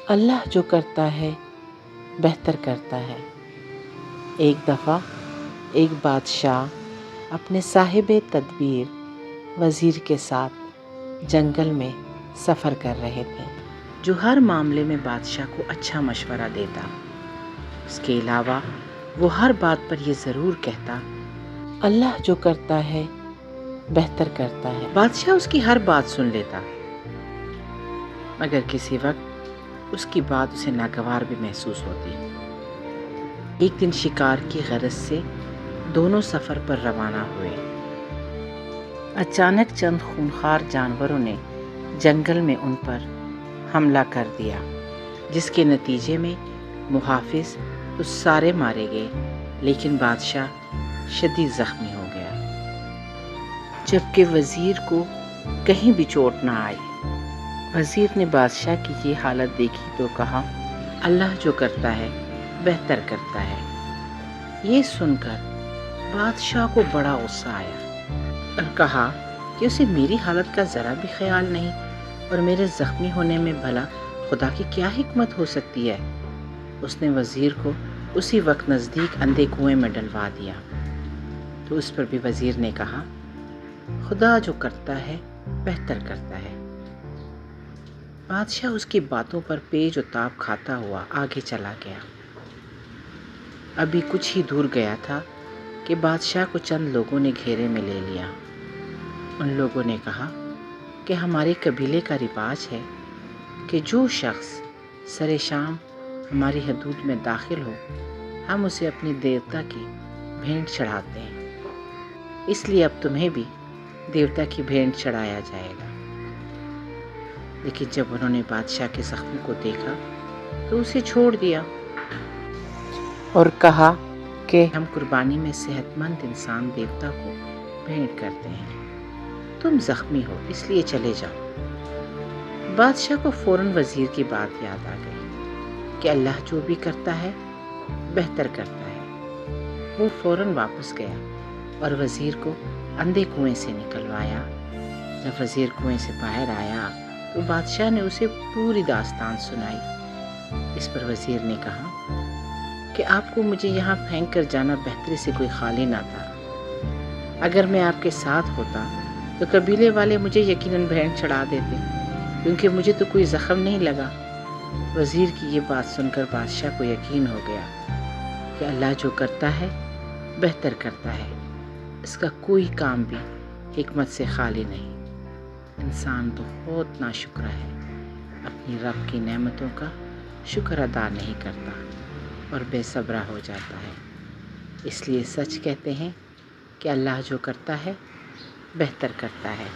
اللہ جو کرتا ہے بہتر کرتا ہے۔ ایک دفعہ ایک بادشاہ اپنے صاحب تدبیر وزیر کے ساتھ جنگل میں سفر کر رہے تھے، جو ہر معاملے میں بادشاہ کو اچھا مشورہ دیتا۔ اس کے علاوہ وہ ہر بات پر یہ ضرور کہتا، اللہ جو کرتا ہے بہتر کرتا ہے۔ بادشاہ اس کی ہر بات سن لیتا، مگر کسی وقت اس کی بات اسے ناگوار بھی محسوس ہوتی۔ ایک دن شکار کی غرض سے دونوں سفر پر روانہ ہوئے۔ اچانک چند خونخوار جانوروں نے جنگل میں ان پر حملہ کر دیا، جس کے نتیجے میں محافظ تو سارے مارے گئے، لیکن بادشاہ شدید زخمی ہو گیا، جبکہ وزیر کو کہیں بھی چوٹ نہ آئی۔ وزیر نے بادشاہ کی یہ حالت دیکھی تو کہا، اللہ جو کرتا ہے بہتر کرتا ہے۔ یہ سن کر بادشاہ کو بڑا غصہ آیا اور کہا کہ اسے میری حالت کا ذرا بھی خیال نہیں، اور میرے زخمی ہونے میں بھلا خدا کی کیا حکمت ہو سکتی ہے۔ اس نے وزیر کو اسی وقت نزدیک اندھے کنویں میں ڈلوا دیا۔ تو اس پر بھی وزیر نے کہا، خدا جو کرتا ہے بہتر کرتا ہے۔ بادشاہ اس کی باتوں پر پیچ و تاب کھاتا ہوا آگے چلا گیا۔ ابھی کچھ ہی دور گیا تھا کہ بادشاہ کو چند لوگوں نے گھیرے میں لے لیا۔ ان لوگوں نے کہا کہ ہمارے قبیلے کا رواج ہے کہ جو شخص سر شام ہماری حدود میں داخل ہو، ہم اسے اپنی دیوتا کی بھینٹ چڑھاتے ہیں، اس لیے اب تمہیں بھی دیوتا کی بھینٹ چڑھایا جائے گا۔ لیکن جب انہوں نے بادشاہ کے زخم کو دیکھا تو اسے چھوڑ دیا اور کہا کہ ہم قربانی میں صحت مند انسان دیوتا کو بھینٹ کرتے ہیں، تم زخمی ہو اس لیے چلے جاؤ۔ بادشاہ کو فوراً وزیر کی بات یاد آ گئی کہ اللہ جو بھی کرتا ہے بہتر کرتا ہے۔ وہ فوراً واپس گیا اور وزیر کو اندھے کنویں سے نکلوایا۔ جب وزیر کنویں سے باہر آیا تو بادشاہ نے اسے پوری داستان سنائی۔ اس پر وزیر نے کہا کہ آپ کو مجھے یہاں پھینک کر جانا بہتری سے کوئی خالی نہ تھا۔ اگر میں آپ کے ساتھ ہوتا تو قبیلے والے مجھے یقیناً بھینٹ چڑھا دیتے، کیونکہ مجھے تو کوئی زخم نہیں لگا۔ وزیر کی یہ بات سن کر بادشاہ کو یقین ہو گیا کہ اللہ جو کرتا ہے بہتر کرتا ہے، اس کا کوئی کام بھی حکمت سے خالی نہیں۔ انسان تو بہت ناشکرا ہے، اپنی رب کی نعمتوں کا شکر ادا نہیں کرتا اور بے صبرا ہو جاتا ہے۔ اس لیے سچ کہتے ہیں کہ اللہ جو کرتا ہے بہتر کرتا ہے۔